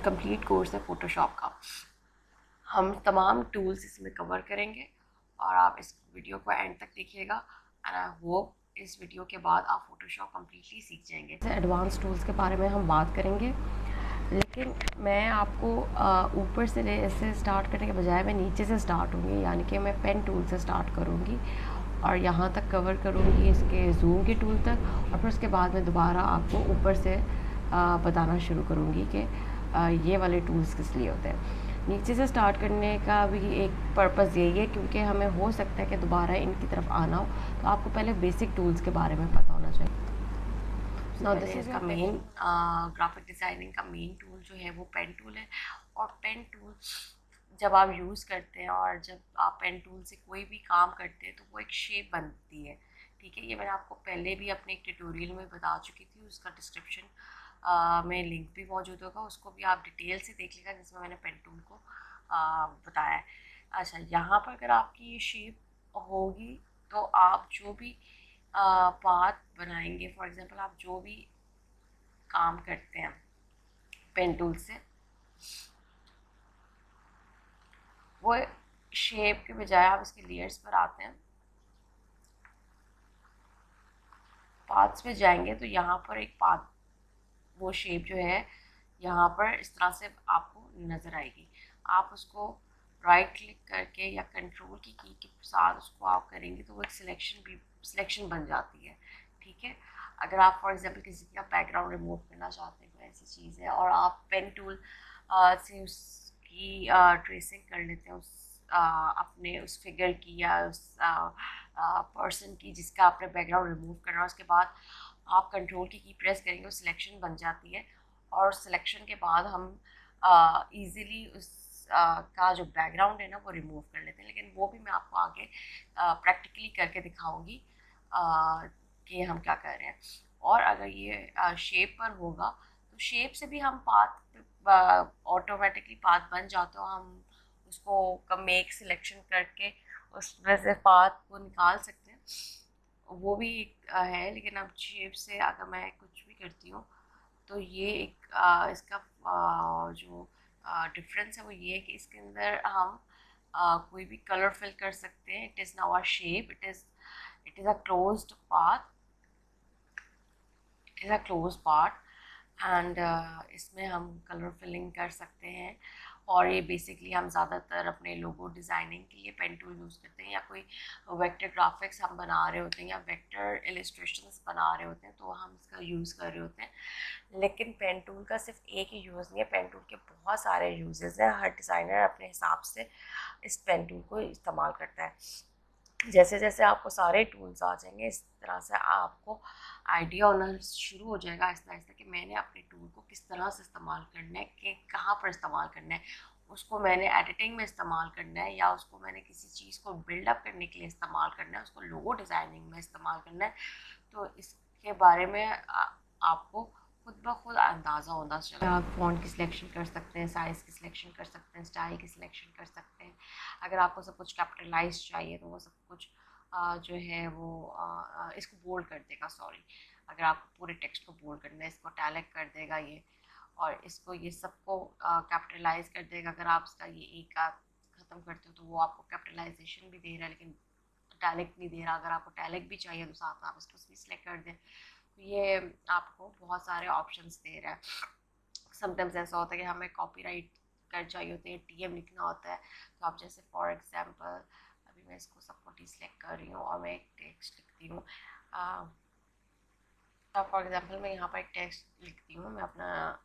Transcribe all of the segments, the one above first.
Complete course है Photoshop का। हम तमाम टूल्स इसमें कवर करेंगे और आप इस वीडियो को एंड तक देखिएगा एंड आई होप इस वीडियो के बाद आप फ़ोटोशॉप कम्प्लीटली सीख जाएंगे। एडवांस टूल्स के बारे में हम बात करेंगे, लेकिन मैं आपको ऊपर से ऐसे स्टार्ट करने के बजाय मैं नीचे से स्टार्ट होंगी, यानी कि मैं पेन टूल से स्टार्ट करूँगी और यहाँ तक कवर करूँगी इसके जूम के टूल तक, और फिर उसके बाद मैं दोबारा आपको ऊपर से बताना शुरू करूँगी कि ये वाले टूल्स किस लिए होते हैं। नीचे से स्टार्ट करने का भी एक पर्पज़ यही है क्योंकि हमें हो सकता है कि दोबारा इनकी तरफ आना हो, तो आपको पहले बेसिक टूल्स के बारे में पता होना चाहिए। नाउ दिस इज़ का मेन ग्राफिक डिज़ाइनिंग का मेन टूल जो है वो पेन टूल है। और पेन टूल जब आप यूज़ करते हैं और जब आप पेन टूल से कोई भी काम करते हैं तो वो एक शेप बनती है, ठीक है। ये मैंने आपको पहले भी अपने एक ट्यूटोरियल में बता चुकी थी, उसका डिस्क्रिप्शन में लिंक भी मौजूद होगा, उसको भी आप डिटेल से देख लीजिएगा जिसमें मैंने पेन टूल को बताया है। अच्छा, यहाँ पर अगर आपकी ये शेप होगी तो आप जो भी पाथ बनाएंगे, फॉर एग्जांपल आप जो भी काम करते हैं पेन टूल से, वो शेप के बजाय आप इसके लेयर्स पर आते हैं, पाथ्स पे जाएंगे तो यहाँ पर एक पाथ, वो शेप जो है यहाँ पर इस तरह से आपको नज़र आएगी। आप उसको राइट क्लिक करके या कंट्रोल की के साथ उसको आप करेंगे तो वो एक सिलेक्शन बन जाती है, ठीक है। अगर आप फॉर एग्जांपल किसी का बैकग्राउंड रिमूव करना चाहते हैं, कोई ऐसी चीज़ है और आप पेन टूल से उसकी ट्रेसिंग कर लेते हैं, उस अपने उस फिगर की या उस पर्सन की जिसका आपने बैकग्राउंड रिमूव करना है, उसके बाद आप कंट्रोल की प्रेस करेंगे, वो सिलेक्शन बन जाती है और सिलेक्शन के बाद हम इजीली उस का जो बैकग्राउंड है ना वो रिमूव कर लेते हैं। लेकिन वो भी मैं आपको आगे प्रैक्टिकली करके दिखाऊंगी कि हम क्या कर रहे हैं। और अगर ये शेप पर होगा तो शेप से भी हम पाथ ऑटोमेटिकली पाथ बन जाते हो, हम उसको मेक सिलेक्शन करके उसमें से पाथ को निकाल सकते हैं, वो भी एक है। लेकिन अब शेप से अगर मैं कुछ भी करती हूँ तो ये एक इसका जो डिफरेंस है वो ये है कि इसके अंदर हम कोई भी कलर फिल कर सकते हैं। It is now a shape, it is a closed path, it is a close part and इसमें हम कलर फिलिंग कर सकते हैं। और ये बेसिकली हम ज़्यादातर अपने लोगो डिज़ाइनिंग के लिए पेन टूल यूज़ करते हैं, या कोई वेक्टर ग्राफिक्स हम बना रहे होते हैं या वेक्टर इलस्ट्रेशंस बना रहे होते हैं तो हम इसका यूज़ कर रहे होते हैं। लेकिन पेन टूल का सिर्फ एक ही यूज़ नहीं है, पेन टूल के बहुत सारे यूजेस हैं। हर डिज़ाइनर अपने हिसाब से इस पेन टूल को इस्तेमाल करता है। जैसे जैसे आपको सारे टूल्स आ जाएंगे इस तरह से आपको आइडिया होना शुरू हो जाएगा आहिस्ता आहिस्ता कि मैंने अपने टूल को किस तरह से इस्तेमाल करना है, कि कहाँ पर इस्तेमाल करना है, उसको मैंने एडिटिंग में इस्तेमाल करना है या उसको मैंने किसी चीज़ को बिल्डअप करने के लिए इस्तेमाल करना है, उसको लोगो डिज़ाइनिंग में इस्तेमाल करना है। तो इसके बारे में आपको खुद ब खुद अंदाज़ा होना चाहिए। आप फ़ॉन्ट की सिलेक्शन कर सकते हैं, साइज़ की सिलेक्शन कर सकते हैं, स्टाइल की सिलेक्शन कर सकते हैं। अगर आपको सब कुछ कैपिटलाइज चाहिए तो वो सब कुछ जो है वो इसको बोल्ड कर देगा, सॉरी, अगर आपको पूरे टेक्स्ट को बोल्ड करना है इसको टैलिक कर देगा ये, और इसको ये सबको कैपिटलाइज कर देगा। अगर आप इसका ये एक का ख़त्म करते हो तो वो आपको कैपिटलाइजेशन भी दे रहा है लेकिन टैलिक नहीं दे रहा। अगर आपको टैलिक भी चाहिए तो साथ में आप इसको भी सिलेक्ट कर दें, तो ये आपको बहुत सारे ऑप्शंस दे रहा है। समटाइम्स ऐसा होता है कि हमें कॉपीराइट कर चाहिए होते हैं, टीएम लिखना होता है, तो आप जैसे फॉर एग्जांपल अभी मैं इसको सबको डिसलेक्ट कर रही हूँ और मैं एक टेक्स्ट लिखती हूँ। फॉर एग्जांपल मैं यहाँ पर एक टेक्स्ट लिखती हूँ, मैं अपना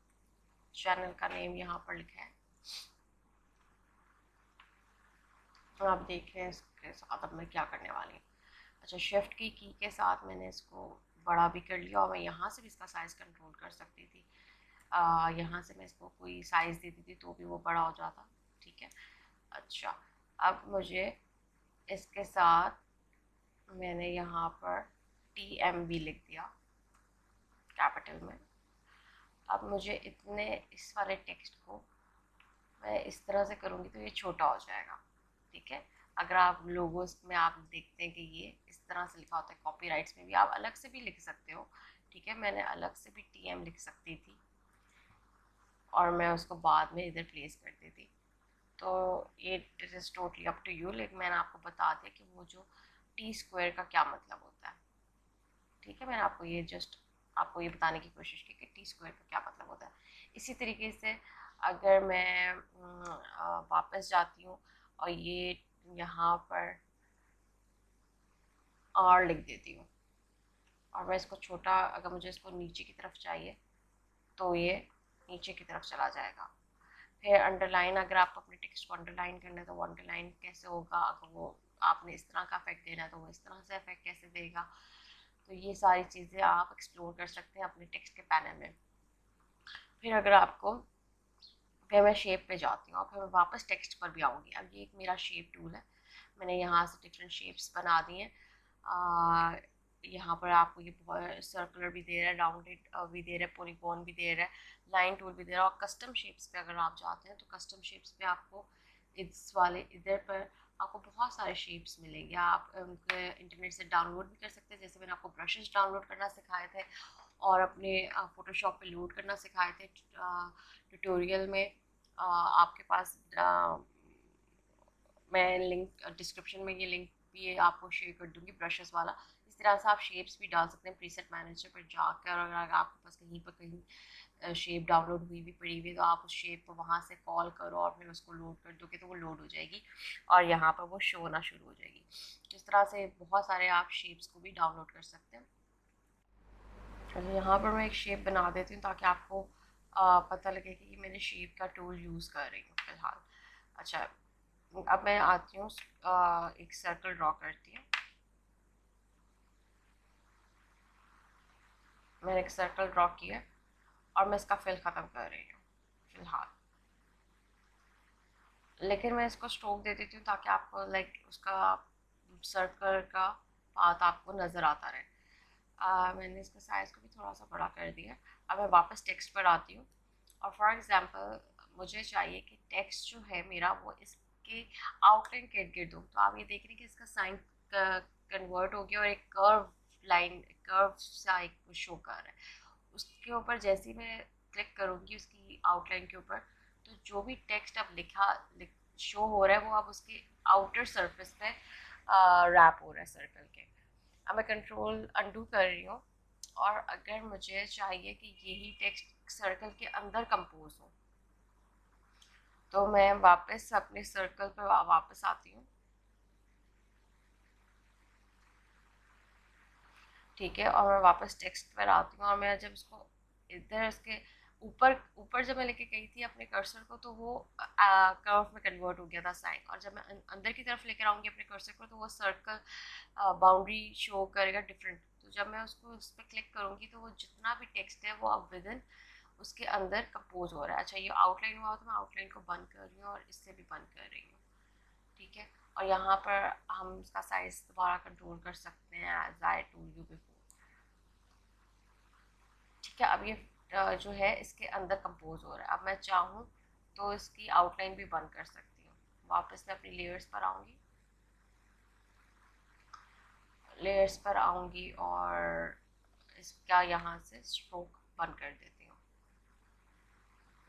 चैनल का नेम यहाँ पर लिखा है, तो आप देखें इसके साथ अब मैं क्या करने वाली हूँ। अच्छा, शिफ्ट की के साथ मैंने इसको बड़ा भी कर लिया और मैं यहाँ से भी इसका साइज़ कंट्रोल कर सकती थी। यहाँ से मैं इसको कोई साइज़ देती थी तो भी वो बड़ा हो जाता, ठीक है। अच्छा, अब मुझे इसके साथ मैंने यहाँ पर TMB लिख दिया कैपिटल में। अब मुझे इतने इस वाले टेक्स्ट को मैं इस तरह से करूँगी तो ये छोटा हो जाएगा, ठीक है। अगर आप लोगोस में आप देखते हैं कि ये इस तरह से लिखा होता है, कॉपीराइट्स में भी आप अलग से भी लिख सकते हो, ठीक है। मैंने अलग से भी TM लिख सकती थी, और मैं उसको बाद में इधर प्लेस कर देती। तो ये it is totally up to you, लेकिन मैंने आपको बता दिया कि वो जो टी स्क्वायर का क्या मतलब होता है। ठीक है, मैंने आपको ये जस्ट आपको ये बताने की कोशिश की कि टी स्क्वायर का क्या मतलब होता है। इसी तरीके से अगर मैं वापस जाती हूँ और ये यहाँ पर आर लिख देती हूँ, और मैं इसको छोटा, अगर मुझे इसको नीचे की तरफ चाहिए तो ये नीचे की तरफ चला जाएगा। फिर अंडरलाइन, अगर आप अपने टेक्स्ट को अंडरलाइन करना है तो वो अंडरलाइन कैसे होगा, अगर वो आपने इस तरह का इफेक्ट देना है तो वो इस तरह से इफेक्ट कैसे देगा। तो ये सारी चीज़ें आप एक्सप्लोर कर सकते हैं अपने टेक्स्ट के पैनल में। फिर अगर आपको, फिर मैं शेप पे जाती हूँ और फिर मैं वापस टेक्स्ट पर भी आऊँगी। अब ये एक मेरा शेप टूल है, मैंने यहाँ से डिफरेंट शेप्स बना दी हैं। यहाँ पर आपको ये सर्कुलर भी दे रहा है, राउंडेड भी दे रहा है, पॉलीगॉन भी दे रहा है, लाइन टूल भी दे रहा है। और कस्टम शेप्स पे अगर आप जाते हैं तो कस्टम शेप्स पे आपको इस वाले इधर पर आपको बहुत सारे शेप्स मिलेंगे। आप उनके इंटरनेट से डाउनलोड भी कर सकते हैं, जैसे मैंने आपको ब्रशेस डाउनलोड करना सिखाए थे और अपने फ़ोटोशॉप पे लोड करना सिखाए थे ट्यूटोरियल में। आपके पास मैं लिंक डिस्क्रिप्शन में ये लिंक भी आपको शेयर कर दूँगी ब्रशेस वाला। इस तरह से आप शेप्स भी डाल सकते हैं प्रीसेट मैनेजर पर जाकर। और अगर आपके पास कहीं पर कहीं शेप डाउनलोड हुई भी पड़ी हुई है तो आप उस शेप को वहाँ से कॉल करो और फिर उसको लोड कर दोगे तो वो लोड हो जाएगी और यहाँ पर वो शो होना शुरू हो जाएगी। इस तरह से बहुत सारे आप शेप्स को भी डाउनलोड कर सकते हैं। चलिए यहाँ पर मैं एक शेप बना देती हूँ ताकि आपको पता लगे कि मैंने शेप का टूल यूज़ कर रही हूँ फ़िलहाल। अच्छा, अब मैं आती हूँ, एक सर्कल ड्रॉ करती हूँ। मैंने एक सर्कल ड्रॉ किया और मैं इसका फिल ख़त्म कर रही हूँ फ़िलहाल, लेकिन मैं इसको स्ट्रोक दे देती हूँ ताकि आपको लाइक उसका सर्कल का पाथ आपको नज़र आता रहे। मैंने इसका साइज़ को भी थोड़ा सा बड़ा कर दिया। अब मैं वापस टेक्स्ट पर आती हूँ और फॉर एग्ज़ाम्पल मुझे चाहिए कि टेक्स्ट जो है मेरा वो इसके आउटलाइन के इर्द गिर्द हो। तो आप ये देख रहे हैं कि इसका साइन कन्वर्ट हो गया और एक कर्व लाइन, कर्व सा एक शो कर रहा है। उसके ऊपर जैसे ही मैं क्लिक करूँगी उसकी आउटलाइन के ऊपर, तो जो भी टेक्स्ट अब शो हो रहा है वो अब उसके आउटर सरफेस पे रैप हो रहा है सर्कल के। अब मैं कंट्रोल अंडू कर रही हूँ और अगर मुझे चाहिए कि यही टेक्स्ट सर्कल के अंदर कंपोज हो तो मैं वापस अपने सर्कल पे वापस आती हूँ। ठीक है, और मैं वापस टेक्स्ट पर आती हूँ और मैं जब इसको इधर इसके ऊपर ऊपर जब मैं लेके गई थी अपने कर्सर को तो वो कर्व में कन्वर्ट हो गया था साइन, और जब मैं अंदर की तरफ लेकर आऊँगी अपने कर्सर को तो वो सर्कल बाउंड्री शो करेगा डिफरेंट। तो जब मैं उसको उस पर क्लिक करूँगी तो वो जितना भी टेक्स्ट है वो अब विद इन उसके अंदर कंपोज हो रहा है। अच्छा, ये आउटलाइन हुआ तो मैं आउटलाइन को बंद कर रही हूँ और इससे भी बंद कर रही हूँ। ठीक है, और यहाँ पर हम इसका साइज दोबारा कंट्रोल कर सकते हैं as I told you before. ठीक है, अब ये जो है इसके अंदर कंपोज हो रहा है। अब मैं चाहूँ तो इसकी आउटलाइन भी बंद कर सकती हूँ। वापस मैं अपनी लेयर्स पर आऊँगी, लेयर्स पर आऊँगी और इसका यहाँ से स्ट्रोक बंद कर देती हूँ,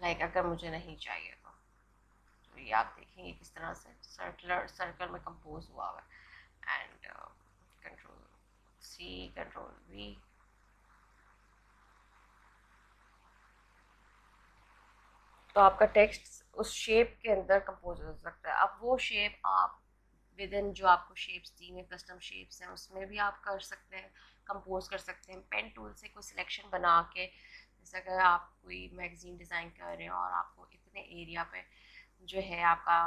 लाइक अगर मुझे नहीं चाहिए तो ये आप देखेंगे किस तरह से सर्कुलर सर्कल में कंपोज हुआ हुआ है। And control C, control V, तो आपका टेक्स्ट उस शेप के अंदर कंपोज हो सकता है। अब वो शेप आप विद इन जो आपको शेप्स दी हैं, कस्टम शेप्स हैं, उसमें भी आप कर सकते हैं, कंपोज कर सकते हैं पेन टूल से कोई सिलेक्शन बना के। जैसे अगर आप कोई मैगजीन डिज़ाइन कर रहे हैं और आपको इतने एरिया पे जो है आपका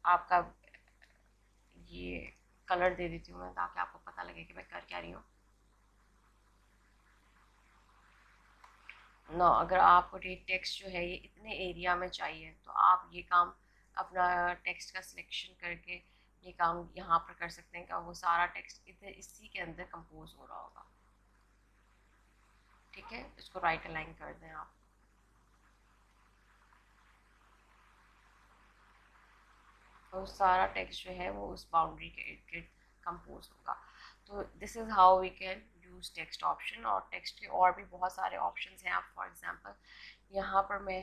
आपका ये कलर दे देती हूँ मैं ताकि आपको पता लगे कि मैं कर क्या रही हूँ ना। अगर आपको टेक्स्ट जो है ये इतने एरिया में चाहिए तो आप ये काम अपना टेक्स्ट का सिलेक्शन करके ये काम यहाँ पर कर सकते हैं कि वो सारा टेक्स्ट इधर इसी के अंदर कंपोज हो रहा होगा। ठीक है, इसको राइट अलाइन कर दें आप। तो सारा टेक्स्ट जो है वो उस बाउंड्री के इर्द गिर्द कंपोज होगा। तो this is how we can use text option, और टेक्स्ट के और भी बहुत सारे ऑप्शंस हैं। आप फॉर एग्जांपल यहाँ पर मैं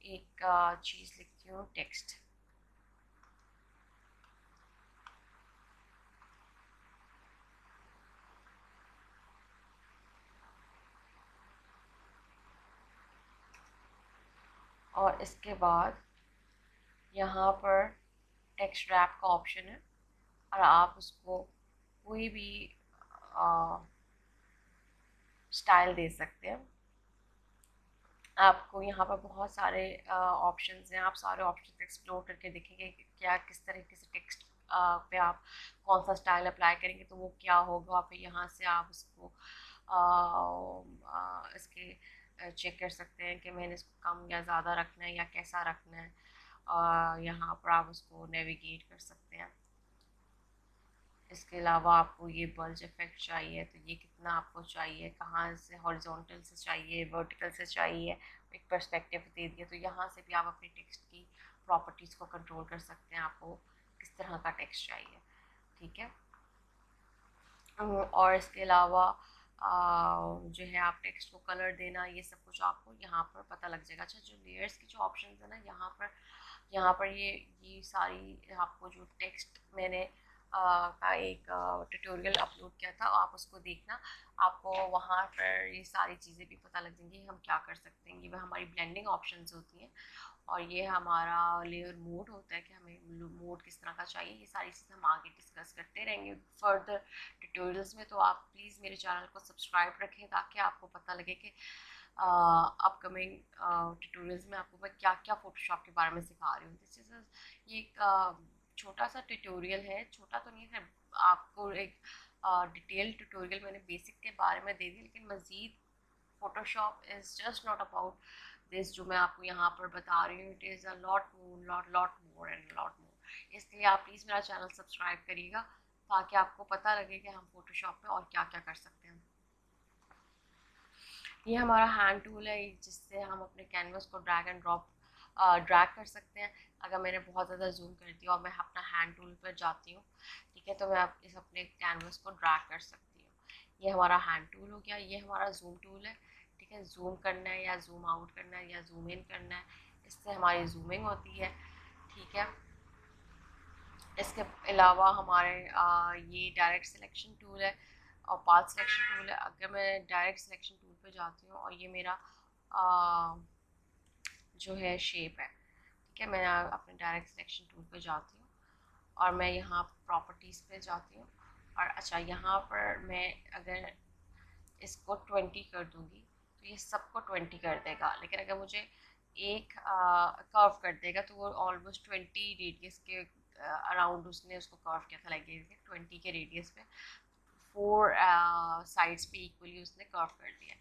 एक चीज़ लिखती हूँ टेक्स्ट, और इसके बाद यहाँ पर टेक्स्ट रैप का ऑप्शन है, और आप उसको कोई भी स्टाइल दे सकते हैं। आपको यहाँ पर बहुत सारे ऑप्शंस हैं, आप सारे ऑप्शंस एक्सप्लोर करके देखेंगे कि क्या किस तरीके से टेक्स्ट पे आप कौन सा स्टाइल अप्लाई करेंगे तो वो क्या होगा। फिर यहाँ से आप उसको इसके चेक कर सकते हैं कि मैंने इसको कम या ज़्यादा रखना है या कैसा रखना है, यहाँ पर आप उसको नेविगेट कर सकते हैं। इसके अलावा आपको ये बल्ज इफेक्ट चाहिए तो ये कितना आपको चाहिए, कहाँ से, हॉरिजॉन्टल से चाहिए, वर्टिकल से चाहिए, एक पर्सपेक्टिव दे दिया। तो यहाँ से भी आप अपनी टेक्स्ट की प्रॉपर्टीज़ को कंट्रोल कर सकते हैं, आपको किस तरह का टेक्स्ट चाहिए। ठीक है, और इसके अलावा जो है आप टेक्स्ट को कलर देना, ये सब कुछ आपको यहाँ पर पता लग जाएगा। अच्छा, जो लेयर्स की जो ऑप्शन है ना, यहाँ पर ये सारी आपको जो टेक्स्ट मैंने का एक ट्यूटोरियल अपलोड किया था, आप उसको देखना, आपको वहाँ पर ये सारी चीज़ें भी पता लग जाएंगी हम क्या कर सकते हैं। ये वह हमारी ब्लेंडिंग ऑप्शंस होती हैं, और ये हमारा लेयर मोड होता है कि हमें मोड किस तरह का चाहिए। ये सारी चीज़ें हम आगे डिस्कस करते रहेंगे फर्दर ट्यूटोरियल्स में। तो आप प्लीज़ मेरे चैनल को सब्सक्राइब रखें ताकि आपको पता लगे कि अपकमिंग ट्यूटोरियल्स में आपको मैं क्या क्या फ़ोटोशॉप के बारे में सिखा रही हूँ। दिस इज़ ये एक छोटा सा ट्यूटोरियल है, छोटा तो नहीं है, आपको एक डिटेल ट्यूटोरियल मैंने बेसिक के बारे में दे दी, लेकिन मज़ीद Photoshop is just not about this जो मैं आपको यहाँ पर बता रही हूँ। It is a lot more and lot more. इसलिए आप प्लीज़ मेरा चैनल सब्सक्राइब करिएगा ताकि आपको पता लगे कि हम फ़ोटोशॉप में और क्या क्या कर सकते हैं। ये हमारा हैंड टूल है जिससे हम अपने कैनवस को ड्रैग एंड ड्रॉप ड्रैग कर सकते हैं। अगर मैंने बहुत ज़्यादा जूम कर दिया और मैं अपना हैंड टूल पर जाती हूँ, ठीक है, तो मैं इस अपने कैनवस को ड्रैग कर सकती हूँ। ये हमारा हैंड टूल हो गया। ये हमारा जूम टूल है, ठीक है, जूम करना है या जूम आउट करना है या जूम इन करना है, इससे हमारी जूमिंग होती है। ठीक है, इसके अलावा हमारे ये डायरेक्ट सिलेक्शन टूल है और पाथ सिलेक्शन टूल है। अगर मैं डायरेक्ट सिलेक्शन टूल पे जाती हूँ और ये मेरा जो है शेप है, ठीक है, मैं अपने डायरेक्ट सिलेक्शन टूल पे जाती हूँ और मैं यहाँ प्रॉपर्टीज़ पे जाती हूँ। और अच्छा, यहाँ पर मैं अगर इसको 20 कर दूँगी तो ये सबको 20 कर देगा, लेकिन अगर मुझे एक कर्व कर देगा तो वो ऑलमोस्ट 20 रेडियस के अराउंड उसने उसको कर्व किया था, लाइक 20 के रेडियस पे 4 साइड्स पे इक्वली उसने कर्व कर दिया।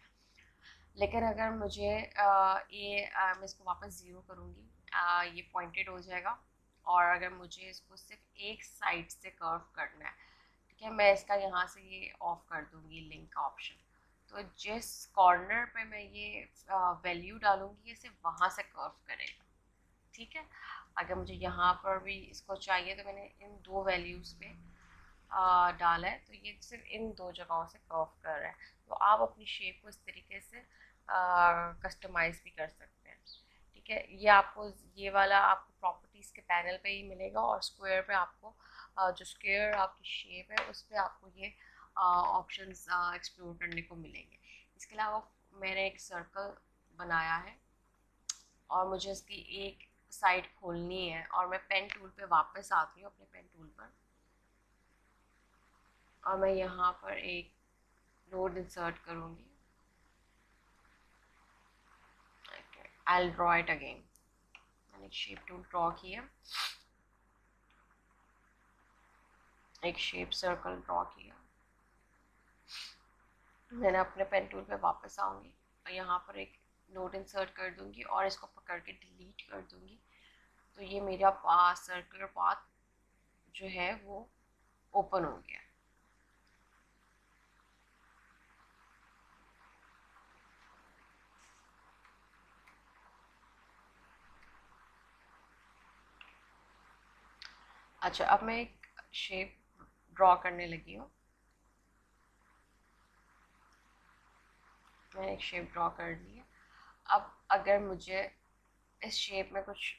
लेकिन अगर मुझे मैं इसको वापस ज़ीरो करूँगी, ये पॉइंटेड हो जाएगा। और अगर मुझे इसको सिर्फ एक साइड से कर्व करना है, ठीक है, मैं इसका यहाँ से ये ऑफ कर दूँगी लिंक का ऑप्शन। तो जिस कॉर्नर पे मैं ये वैल्यू डालूँगी ये सिर्फ वहाँ से कर्व करेगा। ठीक है, अगर मुझे यहाँ पर भी इसको चाहिए तो मैंने इन दो वैल्यूज़ पे डाला है, तो ये सिर्फ इन दो जगहों से कर्व कर रहा है। तो आप अपनी शेप को इस तरीके से कस्टमाइज़ भी कर सकते हैं। ठीक है, ये आपको ये वाला आपको प्रॉपर्टीज़ के पैनल पे ही मिलेगा, और स्क्वायर पे आपको जो स्क्वायर आपकी शेप है उस पर आपको ये ऑप्शंस एक्सप्लोर करने को मिलेंगे। इसके अलावा मैंने एक सर्कल बनाया है और मुझे इसकी एक साइड खोलनी है, और मैं पेन टूल पे वापस आती हूँ अपने पेन टूल पर, और मैं यहाँ पर एक नोड इंसर्ट करूँगी। I'll draw it again. मैंने एक शेप टूल ड्रॉ किया, एक शेप सर्कल ड्रॉ किया। मैंने अपने पेन टूल पे वापस आऊँगी और यहाँ पर एक नोट इंसर्ट कर दूँगी और इसको पकड़ के डिलीट कर दूँगी। तो ये मेरा सर्कुलर पाथ जो है वो ओपन हो गया। अच्छा, अब मैं एक शेप ड्रॉ करने लगी हूँ। मैंने एक शेप ड्रॉ कर ली है। अब अगर मुझे इस शेप में कुछ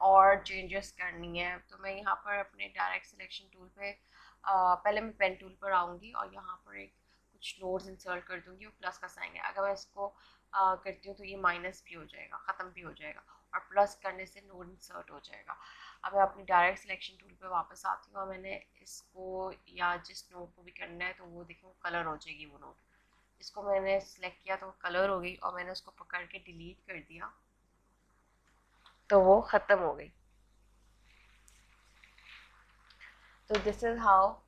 और चेंजेस करनी है तो मैं यहाँ पर अपने डायरेक्ट सिलेक्शन टूल पे पहले मैं पेन टूल पर आऊँगी और यहाँ पर एक कुछ नोड्स इंसर्ट कर दूँगी और प्लस का साइन है। अगर मैं इसको करती हूँ तो ये माइनस भी हो जाएगा, ख़त्म भी हो जाएगा, और प्लस करने से नोड इंसर्ट हो जाएगा। अब मैं अपनी डायरेक्ट सिलेक्शन टूल पे वापस आती हूँ और मैंने इसको या जिस नोड को भी करना है तो वो देखो कलर हो जाएगी वो नोड। इसको मैंने सिलेक्ट किया तो कलर हो गई और मैंने उसको पकड़ के डिलीट कर दिया तो वो ख़त्म हो गई। तो दिस इज़ हाउ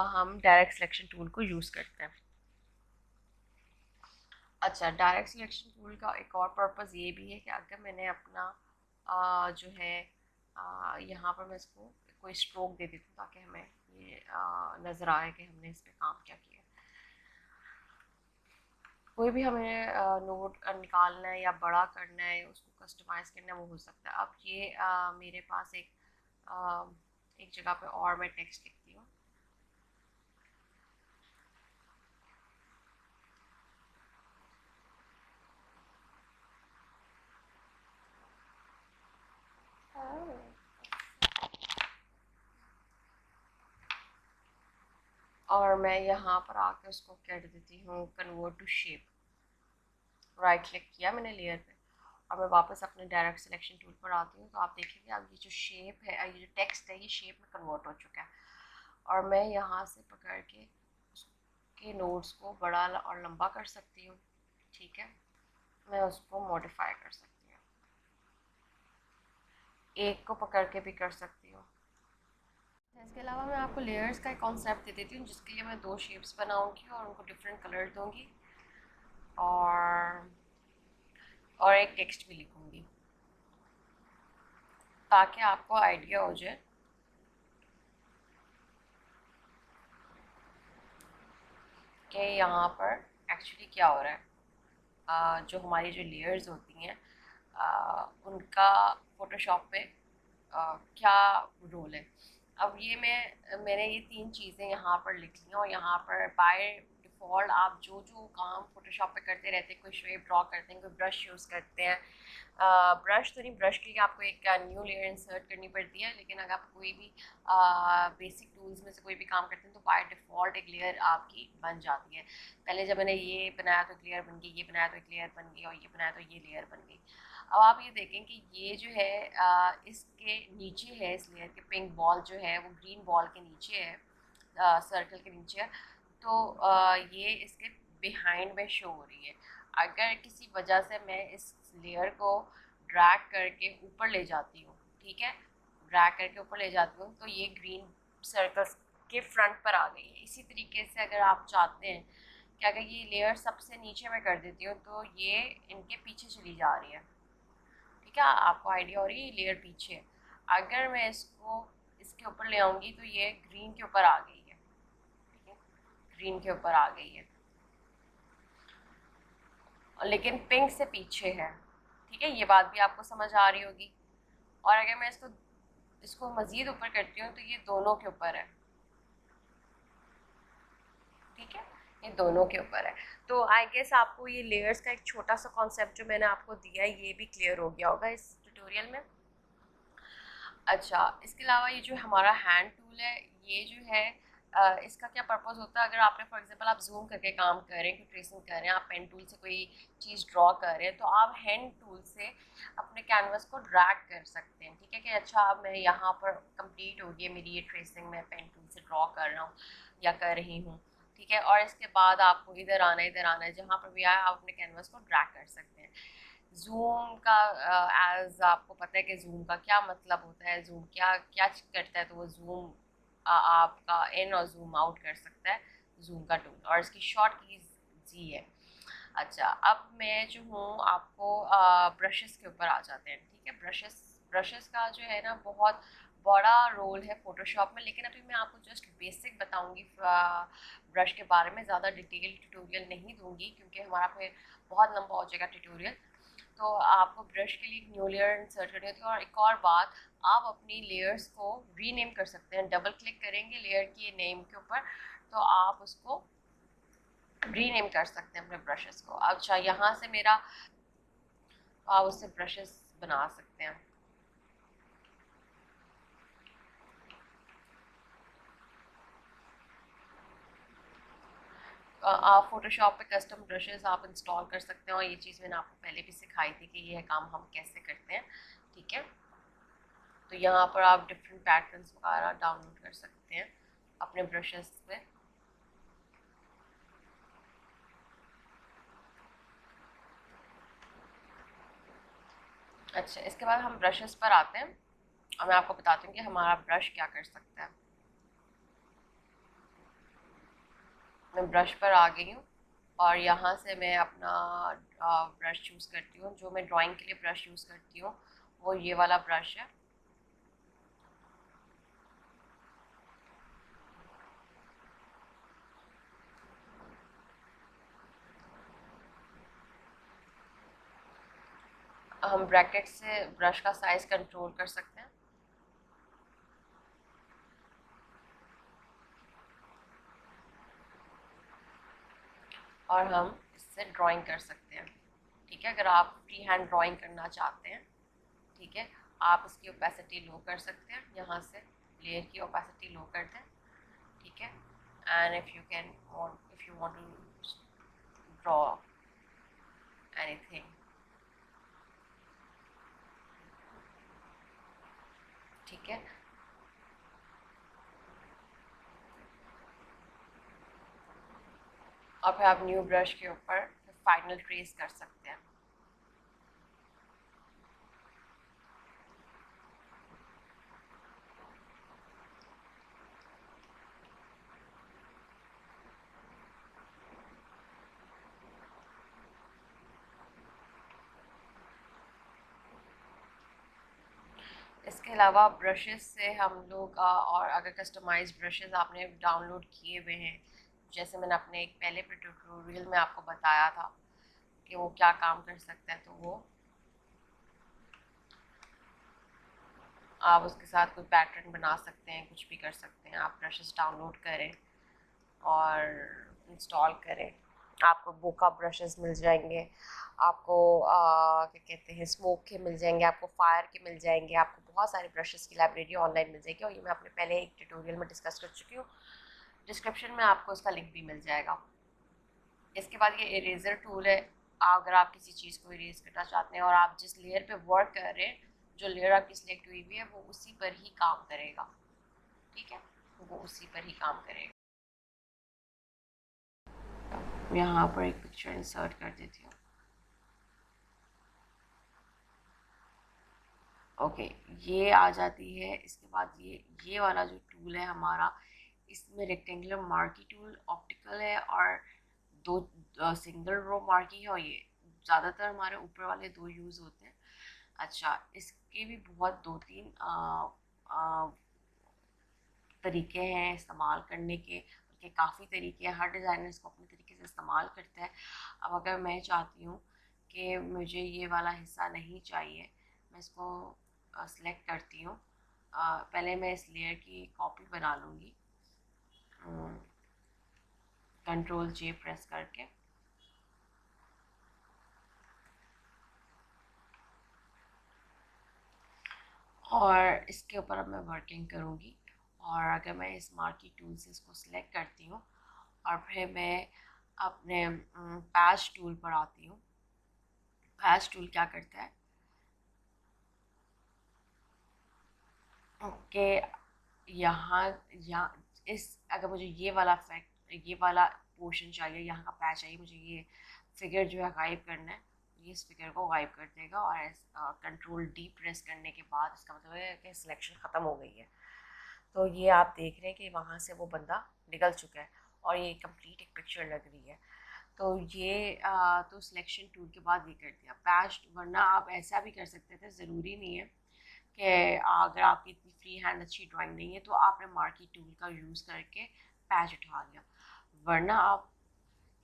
हम डायरेक्ट सिलेक्शन टूल को यूज़ करते हैं। अच्छा, डायरेक्ट सिलेक्शन टूल का एक और पर्पज़ ये भी है कि अगर मैंने अपना जो है यहाँ पर मैं इसको कोई स्ट्रोक दे देती हूँ ताकि हमें ये नज़र आए कि हमने इस पर काम क्या किया। कोई भी हमें नोट निकालना है या बड़ा करना है, उसको कस्टमाइज़ करना है, वो हो सकता है। अब ये मेरे पास एक जगह पे और मैं टेक्स्ट लिखती हूँ। और मैं यहाँ पर आके उसको क्या देती हूँ, convert to shape. Right click किया मैंने लेयर पे और मैं वापस अपने डायरेक्ट सिलेक्शन टूल पर आती हूँ तो आप देखेंगे अब ये जो शेप है, ये जो टेक्स्ट है, ये शेप में कन्वर्ट हो चुका है। और मैं यहाँ से पकड़ के उसके नोड्स को बड़ा और लंबा कर सकती हूँ। ठीक है, मैं उसको मॉडिफाई कर सकती हूँ, एक को पकड़ के भी कर सकती हूँ। इसके अलावा मैं आपको लेयर्स का एक कॉन्सेप्ट दे देती हूँ जिसके लिए मैं दो शेप्स बनाऊँगी और उनको डिफरेंट कलर दूँगी और एक टेक्स्ट भी लिखूँगी ताकि आपको आइडिया हो जाए कि यहाँ पर एक्चुअली क्या हो रहा है। जो हमारी जो लेयर्स होती हैं उनका फ़ोटोशॉप पे क्या रोल है। अब ये मैंने ये तीन चीज़ें यहाँ पर लिख ली हैं और यहाँ पर बाय डिफ़ॉल्ट आप जो जो काम फ़ोटोशॉप पे करते रहते हैं, कोई शेप ड्रॉ करते हैं, कोई ब्रश यूज़ करते हैं, ब्रश तो नहीं, ब्रश के लिए आपको एक न्यू लेयर इंसर्ट करनी पड़ती है, लेकिन अगर आप कोई भी बेसिक टूल्स में से कोई भी काम करते हैं तो बाय डिफ़ॉल्ट एक लेयर आपकी बन जाती है। पहले जब मैंने ये बनाया तो एक लेयर बन गई, ये बनाया तो एक लेयर बन गई और ये बनाया तो ये लेयर बन गई। अब आप ये देखें कि ये जो है इसके नीचे है, इस लेयर के पिंक बॉल जो है वो ग्रीन बॉल के नीचे है, सर्कल के नीचे है। तो ये इसके बिहाइंड में शो हो रही है। अगर किसी वजह से मैं इस लेयर को ड्रैग करके ऊपर ले जाती हूँ, ठीक है, ड्रैग करके ऊपर ले जाती हूँ तो ये ग्रीन सर्कल्स के फ्रंट पर आ गई है। इसी तरीके से अगर आप चाहते हैं कि अगर ये लेयर सबसे नीचे में कर देती हूँ तो ये इनके पीछे चली जा रही है। ठीक है, आपको आइडिया हो रही है, ये लेयर पीछे है। अगर मैं इसको इसके ऊपर ले आऊँगी तो ये ग्रीन के ऊपर आ गई है। ठीक है, ग्रीन के ऊपर आ गई है लेकिन पिंक से पीछे है। ठीक है, ये बात भी आपको समझ आ रही होगी। और अगर मैं इसको इसको मज़ीद ऊपर करती हूँ तो ये दोनों के ऊपर है। ठीक है, ये दोनों के ऊपर है। तो आई गेस आपको ये लेयर्स का एक छोटा सा कॉन्सेप्ट जो मैंने आपको दिया है ये भी क्लियर हो गया होगा इस ट्यूटोरियल में। अच्छा, इसके अलावा ये जो हमारा हैंड टूल है, ये जो है इसका क्या पर्पस होता है। अगर आपने फॉर एग्जांपल आप जूम करके काम कर रहे हैं, कोई ट्रेसिंग कर रहे हैं, आप पेन टूल से कोई चीज़ ड्रॉ कर रहे हैं तो आप हैंड टूल से अपने कैनवस को ड्रैग कर सकते हैं। ठीक है, कि अच्छा अब मैं यहाँ पर कंप्लीट हो गई मेरी ये ट्रेसिंग, मैं पेन टूल से ड्रॉ कर रहा हूँ या कर रही हूँ। ठीक है, और इसके बाद आपको इधर आना है, जहाँ पर भी आए आप अपने कैनवस को ड्रैग कर सकते हैं। जूम का एज आपको पता है कि जूम का क्या मतलब होता है, जूम क्या क्या करता है, तो वो जूम आपका इन और जूम आउट कर सकता है, जूम का टूल, और इसकी शॉर्ट की जी है। अच्छा, अब मैं जो हूँ आपको ब्रशेस के ऊपर आ जाते हैं। ठीक है, ब्रशेस ब्रशेस का जो है ना बहुत बड़ा रोल है फ़ोटोशॉप में, लेकिन अभी मैं आपको जस्ट बेसिक बताऊंगी ब्रश के बारे में, ज़्यादा डिटेल ट्यूटोरियल नहीं दूंगी क्योंकि हमारा फिर बहुत लंबा हो जाएगा ट्यूटोरियल। तो आपको ब्रश के लिए न्यू लेयर इंसर्ट करनी होती है। और एक और बात, आप अपनी लेयर्स को रीनेम कर सकते हैं। डबल क्लिक करेंगे लेयर की नेम के ऊपर तो आप उसको रीनेम कर सकते हैं अपने ब्रशेस को। अच्छा, यहाँ से मेरा आप उससे ब्रशेस बना सकते हैं। आप फोटोशॉप पे कस्टम ब्रशेस आप इंस्टॉल कर सकते हैं, और ये चीज़ मैंने आपको पहले भी सिखाई थी कि ये काम हम कैसे करते हैं। ठीक है, तो यहाँ पर आप डिफरेंट पैटर्न्स वगैरह डाउनलोड कर सकते हैं अपने ब्रशेस पे। अच्छा, इसके बाद हम ब्रशेस पर आते हैं और मैं आपको बताती हूँ कि हमारा ब्रश क्या कर सकता है। मैं ब्रश पर आ गई हूँ और यहाँ से मैं अपना ब्रश चूज़ करती हूँ। जो मैं ड्राइंग के लिए ब्रश यूज़ करती हूँ वो ये वाला ब्रश है। हम ब्रैकेट से ब्रश का साइज़ कंट्रोल कर सकते हैं और हम इससे ड्राइंग कर सकते हैं। ठीक है, अगर आप फ्री हैंड ड्राइंग करना चाहते हैं, ठीक है, आप इसकी ओपेसिटी लो कर सकते हैं। यहाँ से लेयर की ओपेसिटी लो कर दें। ठीक है, and if you want to draw anything, ठीक है, और फिर आप न्यू ब्रश के ऊपर फाइनल ट्रेस कर सकते हैं। इसके अलावा ब्रशेस से हम लोग और अगर कस्टमाइज ब्रशेस आपने डाउनलोड किए हुए हैं, जैसे मैंने अपने एक पहले ट्यूटोरियल में आपको बताया था कि वो क्या काम कर सकता है, तो वो आप उसके साथ कोई पैटर्न बना सकते हैं, कुछ भी कर सकते हैं। आप ब्रशेस डाउनलोड करें और इंस्टॉल करें, आपको बोका ब्रशेस मिल जाएंगे, आपको क्या कहते हैं स्मोक के मिल जाएंगे, आपको फायर के मिल जाएंगे, आपको बहुत सारे ब्रशेस की लाइब्रेरी ऑनलाइन मिल जाएगी, और ये मैं अपने पहले एक ट्यूटोरियल में डिस्कस कर चुकी हूँ। डिस्क्रिप्शन में आपको इसका लिंक भी मिल जाएगा। इसके बाद ये इरेजर टूल है। अगर आप किसी चीज़ को इरेज करना चाहते हैं और आप जिस लेयर पे वर्क कर रहे हैं, जो लेयर आपकी सिलेक्ट हुई हुई है वो उसी पर ही काम करेगा। ठीक है, वो उसी पर ही काम करेगा। यहाँ पर एक पिक्चर इंसर्ट कर देती हूँ। ओके, ये आ जाती है। इसके बाद ये वाला जो टूल है हमारा, इसमें रेक्टेंगुलर मार्की टूल ऑप्टिकल है और दो सिंगल रो मार्की है, और ये ज़्यादातर हमारे ऊपर वाले दो यूज़ होते हैं। अच्छा, इसके भी बहुत दो तीन तरीके हैं इस्तेमाल करने के, उनके काफ़ी तरीके हैं। हर डिज़ाइनर इसको अपने तरीके से इस्तेमाल करता है। अब अगर मैं चाहती हूँ कि मुझे ये वाला हिस्सा नहीं चाहिए, मैं इसको सिलेक्ट करती हूँ। पहले मैं इस लेयर की कॉपी बना लूँगी, कंट्रोल जे प्रेस करके। और इसके ऊपर अब मैं वर्किंग करूँगी। और अगर मैं इस मार्की टूल से इसको सिलेक्ट करती हूँ और फिर मैं अपने पैच टूल पर आती हूँ। पैच टूल क्या करता है कि यहाँ इस अगर मुझे ये वाला पोर्शन चाहिए, यहाँ का पैच चाहिए, मुझे ये फिगर जो है गायब करना है, ये इस फिगर को गायब कर देगा। और कंट्रोल डी प्रेस करने के बाद इसका मतलब है कि सिलेक्शन ख़त्म हो गई है। तो ये आप देख रहे हैं कि वहाँ से वो बंदा निकल चुका है और ये कंप्लीट एक पिक्चर लग रही है। तो ये तो सिलेक्शन टूल के बाद ये कर दिया पैच। वरना आप ऐसा भी कर सकते थे, ज़रूरी नहीं है कि अगर आपकी इतनी फ्री हैंड अच्छी ड्राइंग नहीं है तो आपने मार्की टूल का यूज़ करके पैच उठा लिया। वरना आप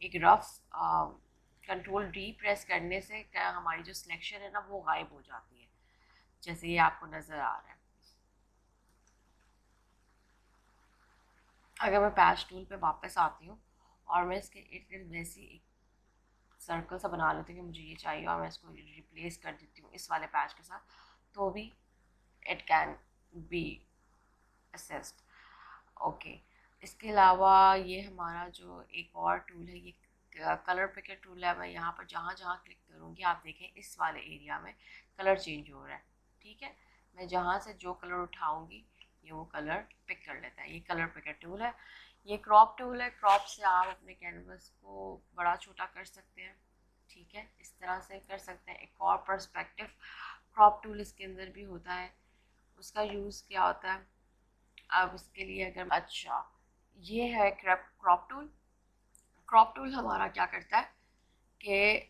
एक रफ कंट्रोल डी प्रेस करने से क्या हमारी जो सिलेक्शन है ना वो गायब हो जाती है, जैसे ये आपको नज़र आ रहा है। अगर मैं पैच टूल पे वापस आती हूँ और मैं इसके इर्द गिर्द वैसी एक सर्कल सा बना लेती हूँ कि मुझे ये चाहिए, और मैं इसको रिप्लेस कर देती हूँ इस वाले पैच के साथ, तो भी it can be assessed. Okay, इसके अलावा ये हमारा जो एक और टूल है, ये कलर पिकर टूल है। मैं यहाँ पर जहाँ जहाँ क्लिक करूँगी आप देखें इस वाले एरिया में कलर चेंज हो रहा है, ठीक है। मैं जहाँ से जो कलर उठाऊँगी ये वो कलर पिक कर लेता है। ये कलर पिकर टूल है। ये क्रॉप टूल है। क्रॉप से आप अपने कैनवस को बड़ा छोटा कर सकते हैं, ठीक है, इस तरह से कर सकते हैं। एक और पर्सपेक्टिव क्रॉप टूल इसके अंदर भी होता है। उसका यूज़ क्या होता है, अब इसके लिए अगर अच्छा ये है क्रॉप टूल। क्रॉप टूल हमारा क्या करता है कि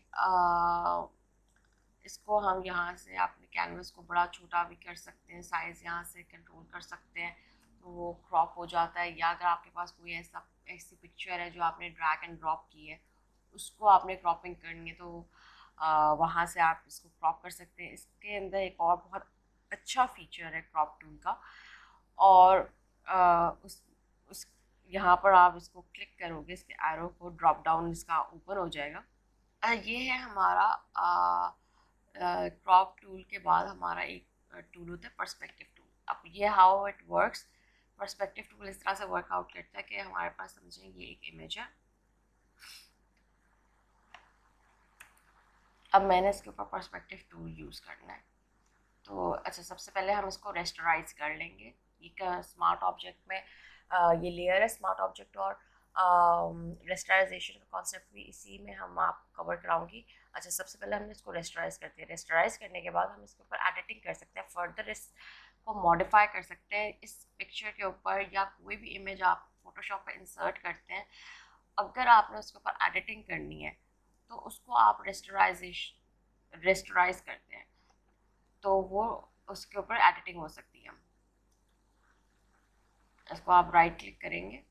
इसको हम यहाँ से अपने कैनवस को बड़ा छोटा भी कर सकते हैं, साइज़ यहाँ से कंट्रोल कर सकते हैं, तो वो क्रॉप हो जाता है। या अगर आपके पास कोई ऐसी पिक्चर है जो आपने ड्रैग एंड ड्रॉप की है, उसको आपने क्रॉपिंग करनी है, तो वहाँ से आप इसको क्रॉप कर सकते हैं। इसके अंदर एक और बहुत अच्छा फीचर है क्रॉप टूल का, और उस यहाँ पर आप इसको क्लिक करोगे, इसके एरो को ड्रॉप डाउन इसका ऊपर हो जाएगा। ये है हमारा क्रॉप टूल के बाद हमारा एक टूल होता है पर्सपेक्टिव टूल। अब ये how it works, perspective tool इस तरह से वर्कआउट करता है कि हमारे पास समझें ये एक इमेज है। अब मैंने इसके ऊपर पर्सपेक्टिव टूल यूज़ करना है, तो अच्छा सबसे पहले हम इसको रेस्टराइज कर लेंगे। ये स्मार्ट ऑब्जेक्ट में ये लेयर है स्मार्ट ऑब्जेक्ट, और रेस्टराइजेशन का कॉन्सेप्ट भी इसी में हम आपको कवर कराऊंगी। अच्छा सबसे पहले हम इसको रेस्टराइज करते हैं। रेस्टराइज करने के बाद हम इसके ऊपर एडिटिंग कर सकते हैं, फर्दर इसको मॉडिफाई कर सकते हैं। इस पिक्चर के ऊपर या कोई भी इमेज आप फोटोशॉप पर इंसर्ट करते हैं, अगर आपने उसके ऊपर एडिटिंग करनी है तो उसको आप रेस्टराइज करते हैं, तो वो उसके ऊपर एडिटिंग हो सकती है। इसको आप राइट क्लिक करेंगे,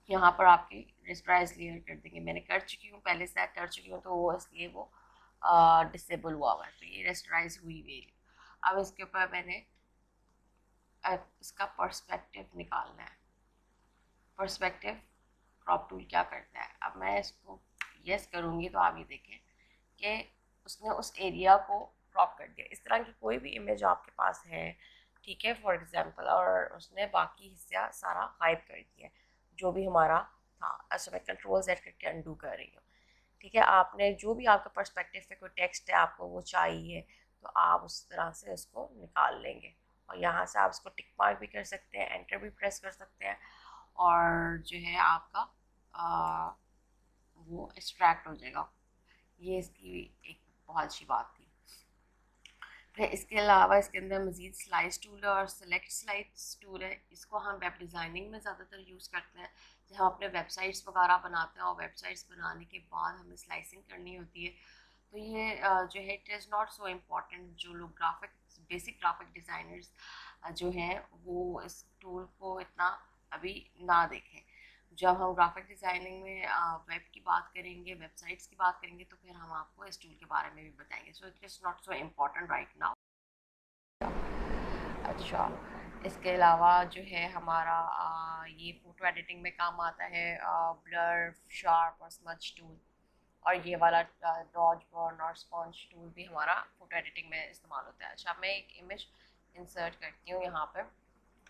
यहाँ पर आपकी रेस्टराइज लेयर कर देंगे। मैंने कर चुकी हूँ, पहले से कर चुकी हूँ, तो वो इसलिए वो डिसेबल हुआ है, तो ये रेस्टराइज हुई हुई। अब इसके ऊपर मैंने इसका पर्सपेक्टिव निकालना है। पर्सपेक्टिव क्रॉप टूल क्या करता है, अब मैं इसको यस करूँगी तो आप ये देखें कि उसने उस एरिया को क्रॉप कर दिया। इस तरह की कोई भी इमेज आपके पास है, ठीक है, फॉर एग्जांपल, और उसने बाकी हिस्सा सारा गायब कर दिया जो भी हमारा था। अच्छा मैं कंट्रोल Z करके अंडू कर रही हूँ, ठीक है। आपने जो भी आपका पर्सपेक्टिव पे कोई टेक्स्ट है आपको वो चाहिए, तो आप उस तरह से उसको निकाल लेंगे, और यहाँ से आप इसको टिक मार्क भी कर सकते हैं, एंटर भी प्रेस कर सकते हैं, और जो है आपका वो एक्सट्रैक्ट हो जाएगा। ये इसकी एक बहुत अच्छी बात थी। फिर इसके अलावा इसके अंदर मज़ीद स्लाइस टूल है और सेलेक्ट स्लाइस टूल है। इसको हम वेब डिज़ाइनिंग में ज़्यादातर यूज़ करते हैं, जब हम अपने वेबसाइट्स वगैरह बनाते हैं और वेबसाइट्स बनाने के बाद हमें स्लाइसिंग करनी होती है, तो ये जो है it is not so important. जो लोग बेसिक ग्राफिक डिज़ाइनर्स जो हैं वो इस टूल को इतना अभी ना देखें। जब हम ग्राफिक डिज़ाइनिंग में वेब की बात करेंगे, वेबसाइट्स की बात करेंगे, तो फिर हम आपको इस टूल के बारे में भी बताएंगे। So it is not so important right now. अच्छा इसके अलावा जो है हमारा ये फ़ोटो एडिटिंग में काम आता है ब्लर, शार्प और स्मज टूल, और ये वाला डॉज बर्न और स्पॉन्ज टूल भी हमारा फ़ोटो एडिटिंग में इस्तेमाल होता है। अच्छा मैं एक इमेज इंसर्ट करती हूँ यहाँ पर।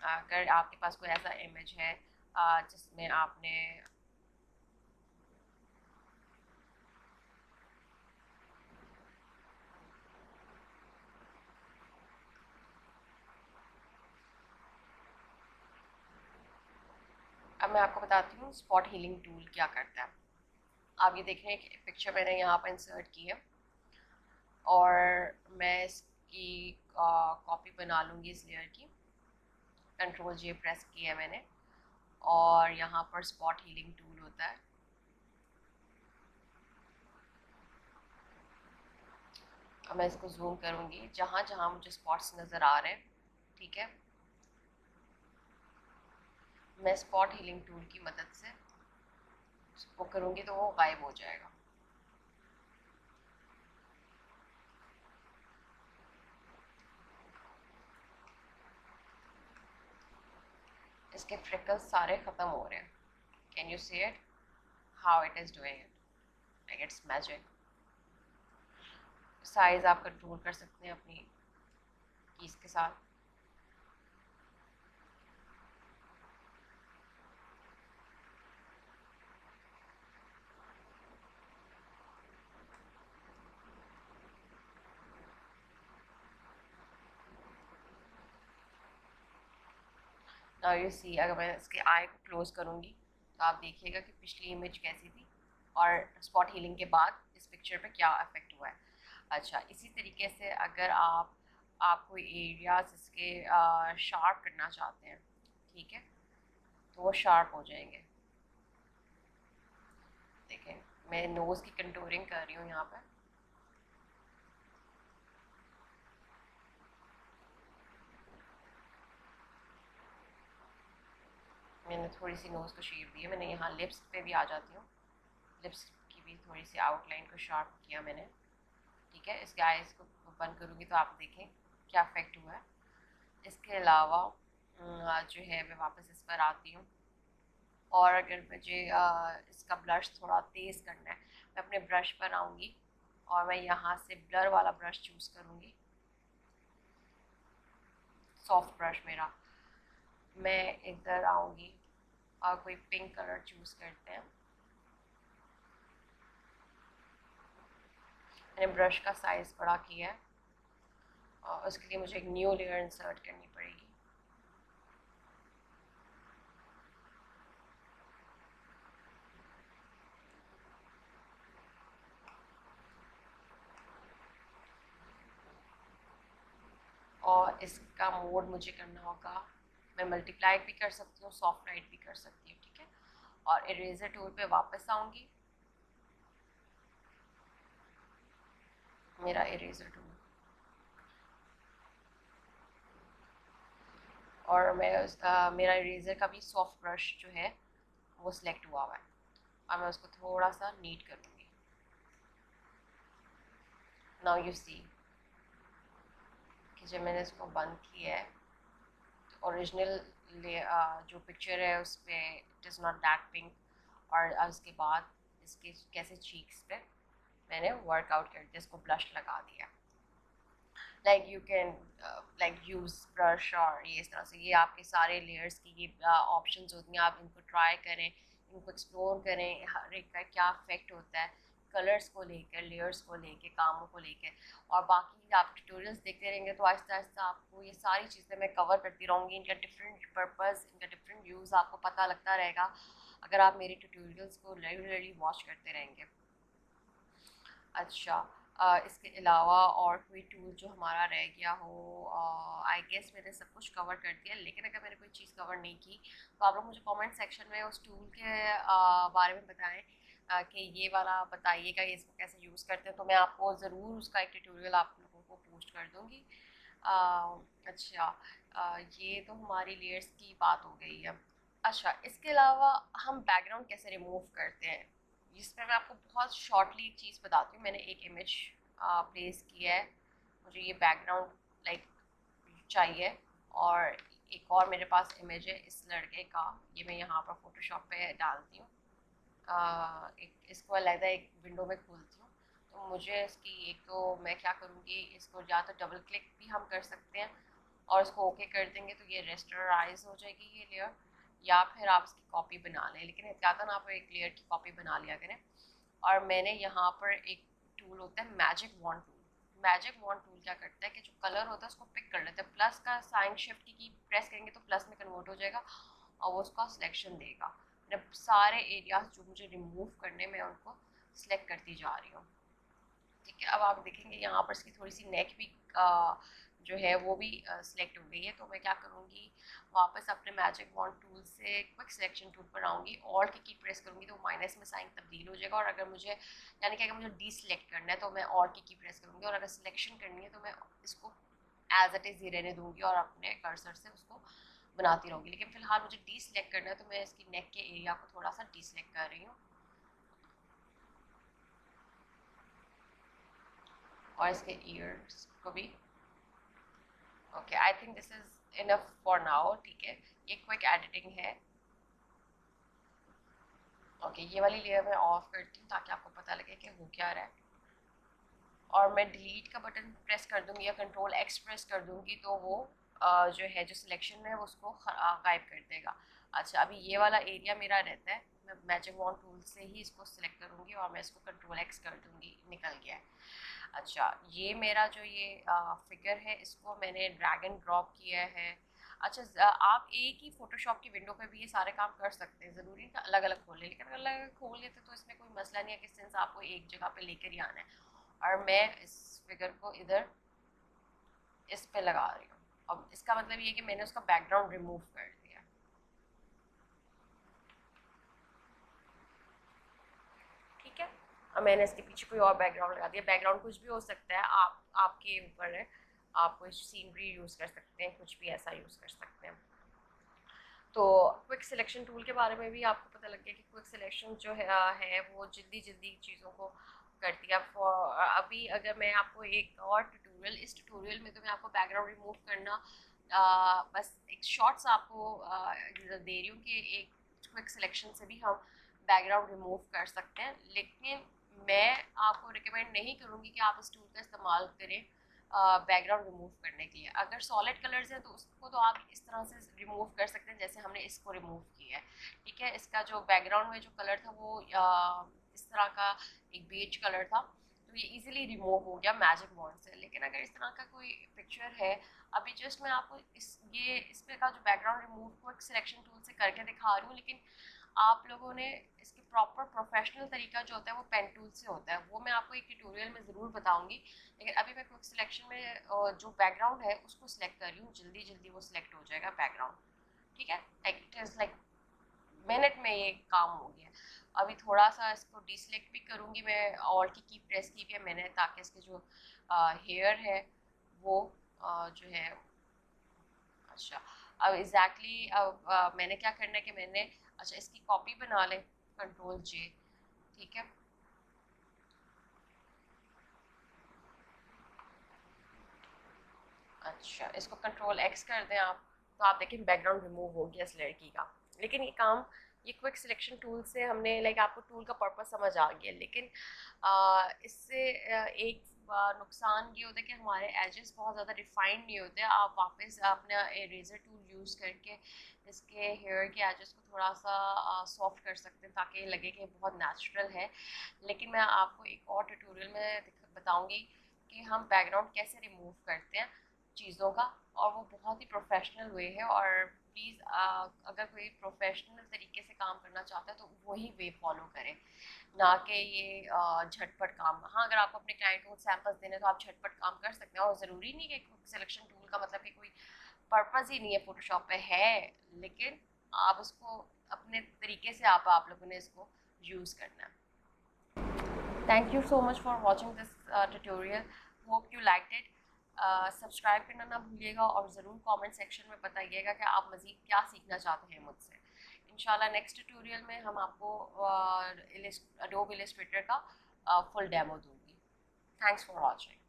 अगर आपके पास कोई ऐसा इमेज है जिसमें आपने अब मैं आपको बताती हूँ स्पॉट हीलिंग टूल क्या करता है। आप ये देख रहे हैं कि पिक्चर मैंने यहाँ पर इंसर्ट की है, और मैं इसकी कॉपी बना लूँगी इस लेयर की। कंट्रोल J प्रेस किया है मैंने, और यहाँ पर स्पॉट हीलिंग टूल होता है। अब मैं इसको जूम करूँगी जहाँ जहाँ मुझे स्पॉट्स नज़र आ रहे हैं, ठीक है। मैं स्पॉट हीलिंग टूल की मदद से इसको करूँगी तो वो गायब हो जाएगा। इसके फ्रिकल्स सारे ख़त्म हो रहे हैं। Can you see it? How it is doing it, like it's magic. Size आप कंट्रोल कर सकते हैं अपनी कीज के साथ। नाउ यू सी, अगर मैं इसके आई को क्लोज करूँगी तो आप देखिएगा कि पिछली इमेज कैसी थी और स्पॉट हीलिंग के बाद इस पिक्चर पे क्या इफेक्ट हुआ है। अच्छा, इसी तरीके से अगर आप कोई एरियाज इसके शार्प करना चाहते हैं, ठीक है, तो वो शार्प हो जाएंगे। देखें, मैं नोज़ की कंटूरिंग कर रही हूँ यहाँ पे। मैंने थोड़ी सी नोज़ को शेप दी है, मैंने यहाँ लिप्स पे भी आ जाती हूँ, लिप्स की भी थोड़ी सी आउटलाइन को शार्प किया मैंने, ठीक है। इसके आइज़ को बंद करूँगी तो आप देखें क्या इफेक्ट हुआ है। इसके अलावा जो है मैं वापस इस पर आती हूँ, और अगर मुझे इसका ब्लश थोड़ा तेज़ करना है, मैं अपने ब्रश पर आऊँगी और मैं यहाँ से ब्लर वाला ब्रश चूज़ करूँगी, सॉफ्ट ब्रश मेरा। मैं इधर आऊँगी और कोई पिंक कलर चूज़ करते हैं। मैंने ब्रश का साइज़ बड़ा किया है और उसके लिए मुझे एक न्यू लेयर इंसर्ट करनी पड़ेगी। और इसका मोड मुझे करना होगा, मैं मल्टीप्लाई भी कर सकती हूँ, सॉफ्ट राइट भी कर सकती हूँ, ठीक है। और इरेजर टूल पे वापस आऊँगी, मेरा इरेजर टूल, और मैं मेरा इरेजर का भी सॉफ्ट ब्रश जो है वो सिलेक्ट हुआ है और मैं उसको थोड़ा सा नीट करूँगी। नाउ यू सी कि जब मैंने इसको बंद किया है तो ओरिजिनल जो पिक्चर है उस पर it is not that pink, और उसके बाद इसके कैसे चीक्स पे मैंने वर्कआउट कर दिया, इसको ब्लश लगा दिया। Like you can like use brush, और ये इस तरह से ये आपके सारे लेयर्स की ये ऑप्शंस होती हैं, आप इनको ट्राई करें, इनको एक्सप्लोर करें, हर एक का क्या इफेक्ट होता है कलर्स को लेकर, लेयर्स को लेकर, कामों को लेकर। और बाकी आप ट्यूटोरियल्स देखते रहेंगे तो आहिस्ता आहिस्ता आपको ये सारी चीज़ें मैं कवर करती रहूँगी, इनका डिफरेंट पर्पस, इनका डिफरेंट यूज़ आपको पता लगता रहेगा अगर आप मेरे ट्यूटोरियल्स को रेगुलरली वॉच करते रहेंगे। अच्छा, इसके अलावा और कोई टूल जो हमारा रह गया हो, आई गेस मैंने सब कुछ कवर कर दिया, लेकिन अगर मैंने कोई चीज़ कवर नहीं की तो आप लोग मुझे कमेंट सेक्शन में उस टूल के बारे में बताएं कि ये वाला बताइएगा, ये इसको कैसे यूज़ करते हैं, तो मैं आपको ज़रूर उसका एक ट्यूटोरियल आप लोगों को पोस्ट कर दूँगी। अच्छा, ये तो हमारी लेयर्स की बात हो गई है। अच्छा, इसके अलावा हम बैकग्राउंड कैसे रिमूव करते हैं, जिसमें मैं आपको बहुत शॉर्टली एक चीज़ बताती हूँ। मैंने एक इमेज प्लेस किया है, मुझे ये बैकग्राउंड लाइक चाहिए, और एक और मेरे पास इमेज है इस लड़के का, ये मैं यहाँ पर फोटोशॉप पे डालती हूँ, एक इसको अलग एक विंडो में खोलती हूँ। तो मुझे इसकी एक तो मैं क्या करूँगी, इसको या तो डबल क्लिक भी हम कर सकते हैं और इसको ओके कर देंगे तो ये रेस्टराइज हो जाएगी ये लेयर, या फिर आप इसकी कॉपी बना लें, लेकिन एहतियातन आप एक लेयर की कॉपी बना लिया करें। और मैंने यहाँ पर एक टूल होता है magic wand tool, magic wand tool क्या करता है कि जो कलर होता है उसको पिक कर लेता है, प्लस का साइन शिफ्ट की प्रेस करेंगे तो प्लस में कन्वर्ट हो जाएगा और वो उसका सिलेक्शन देगा। मैंने सारे एरियाज जो मुझे रिमूव करने में उनको सिलेक्ट करती जा रही हूँ, ठीक है। अब आप देखेंगे यहाँ पर इसकी थोड़ी सी नेक भी जो है वो भी सिलेक्ट हो गई है, तो मैं क्या करूँगी, वापस अपने मैजिक वॉन्ड टूल से क्विक सिलेक्शन टूल पर आऊँगी, ऑल्ट की प्रेस करूँगी तो माइनस में साइन तब्दील हो जाएगा, और अगर मुझे यानी कि अगर मुझे डी सिलेक्ट करना है तो मैं ऑल्ट की प्रेस करूँगी, और अगर सिलेक्शन करनी है तो मैं इसको एज इट इज़ ही रहने दूँगी और अपने कर्सर से उसको बनाती रहूँगी। लेकिन फिलहाल मुझे डी सिलेक्ट करना है तो मैं इसकी नेक के एरिया को थोड़ा सा डी सिलेक्ट कर रही हूँ, और इसके ईयर्स को भी। Okay, I think this is enough for now, ठीक है, ये क्विक एडिटिंग है। ओके, ये वाली लेयर मैं ऑफ करती हूँ ताकि आपको पता लगे कि हो क्या रहा है। और मैं डिलीट का बटन प्रेस कर दूँगी या कंट्रोल एक्स प्रेस कर दूँगी तो वो जो है जो सिलेक्शन है उसको गायब कर देगा। अच्छा, अभी ये वाला एरिया मेरा रहता है, मैं मैजिक वॉन्ड टूल से ही इसको सिलेक्ट करूँगी और मैं इसको कंट्रोल एक्स कर दूँगी, निकल गया है। अच्छा, ये मेरा जो ये फिगर है इसको मैंने ड्रैग एंड ड्रॉप किया है। अच्छा, आप एक ही फोटोशॉप की विंडो पे भी ये सारे काम कर सकते हैं, ज़रूरी नहीं अलग अलग खोल लें, लेकिन अलग अलग खोल लेते तो इसमें कोई मसला नहीं है कि सेंस आपको एक जगह पे लेकर ही आना है। और मैं इस फिगर को इधर इस पे लगा रही हूँ। अब इसका मतलब ये कि मैंने उसका बैकग्राउंड रिमूव कर दिया। ठीक है, अब मैंने इसके पीछे कोई और बैकग्राउंड लगा दिया। बैकग्राउंड कुछ भी हो सकता है, आपके ऊपर है, आप कोई सीनरी यूज़ कर सकते हैं, कुछ भी ऐसा यूज़ कर सकते हैं। तो क्विक सिलेक्शन टूल के बारे में भी आपको पता लग गया कि क्विक सिलेक्शन जो है वो जल्दी जल्दी चीज़ों को करती है। अभी अगर मैं आपको एक और ट्यूटोरियल, इस ट्यूटोरियल में तो मैं आपको बैकग्राउंड रिमूव करना बस एक शॉर्ट्स आपको दे रही हूँ कि एक क्विक सिलेक्शन से भी हम बैकग्राउंड रिमूव कर सकते हैं, लेकिन मैं आपको रिकमेंड नहीं करूँगी कि आप इस टूल का इस्तेमाल करें बैकग्राउंड रिमूव करने के लिए। अगर सॉलिड कलर्स हैं तो उसको तो आप इस तरह से रिमूव कर सकते हैं जैसे हमने इसको रिमूव किया है। ठीक है, इसका जो बैकग्राउंड में जो कलर था वो इस तरह का एक बेज कलर था, तो ये इजीली रिमूव हो गया मैजिक वॉन्ड से। लेकिन अगर इस तरह का कोई पिक्चर है, अभी जस्ट मैं आपको इस पे का जो बैकग्राउंड रिमूव को एक सिलेक्शन टूल से करके दिखा रही हूँ, लेकिन आप लोगों ने इसके प्रॉपर प्रोफेशनल तरीका जो होता है वो पेन टूल से होता है, वो मैं आपको एक ट्यूटोरियल में ज़रूर बताऊंगी। लेकिन अभी मैं क्विक सिलेक्शन में जो बैकग्राउंड है उसको सिलेक्ट कर रही हूँ, जल्दी जल्दी वो सिलेक्ट हो जाएगा बैकग्राउंड। ठीक है, इट इज़ लाइक मिनट में ये काम हो गया। अभी थोड़ा सा इसको डिसलेक्ट भी करूँगी मैं, ऑल्ट की प्रेस की भी है मैंने ताकि इसके जो हेयर है वो जो है। अच्छा, अब अब मैंने क्या करना है कि मैंने अच्छा इसकी कॉपी बना लें, कंट्रोल जे। ठीक है, अच्छा इसको कंट्रोल एक्स कर दें आप, तो आप देखें बैकग्राउंड रिमूव हो गया इस लड़की का। लेकिन ये काम ये क्विक सिलेक्शन टूल से हमने लाइक आपको टूल का पर्पस समझ आ गया, लेकिन इससे एक नुकसान ये होता है कि हमारे एजेस बहुत ज़्यादा रिफाइंड नहीं होते। आप वापस अपना इरेजर टूल यूज़ करके इसके हेयर के एजेस को थोड़ा सा सॉफ्ट कर सकते हैं ताकि लगे कि बहुत नेचुरल है। लेकिन मैं आपको एक और ट्यूटोरियल में बताऊँगी कि हम बैकग्राउंड कैसे रिमूव करते हैं चीज़ों का, और वो बहुत ही प्रोफेशनल वे है। और प्लीज़ अगर कोई प्रोफेशनल तरीके से काम करना चाहता है तो वही वे फॉलो करें, ना कि ये झटपट काम। हाँ, अगर आपको अपने क्लाइंट को सैम्पल्स देने तो आप झटपट काम कर सकते हैं, और ज़रूरी नहीं कि सिलेक्शन टूल का मतलब कि कोई पर्पज़ ही नहीं है फोटोशॉप पे है, लेकिन आप उसको अपने तरीके से आप लोगों ने इसको यूज़ करना है। Thank you so much for watching this tutorial, hope you like it. Subscribe करना ना भूलिएगा और ज़रूर कमेंट सेक्शन में बताइएगा कि आप मज़ीद क्या सीखना चाहते हैं मुझसे। इंशाल्लाह नेक्स्ट ट्यूटोरियल में हम आपको एडोब इलस्ट्रेटर का फुल डेमो दूँगी। Thanks for watching.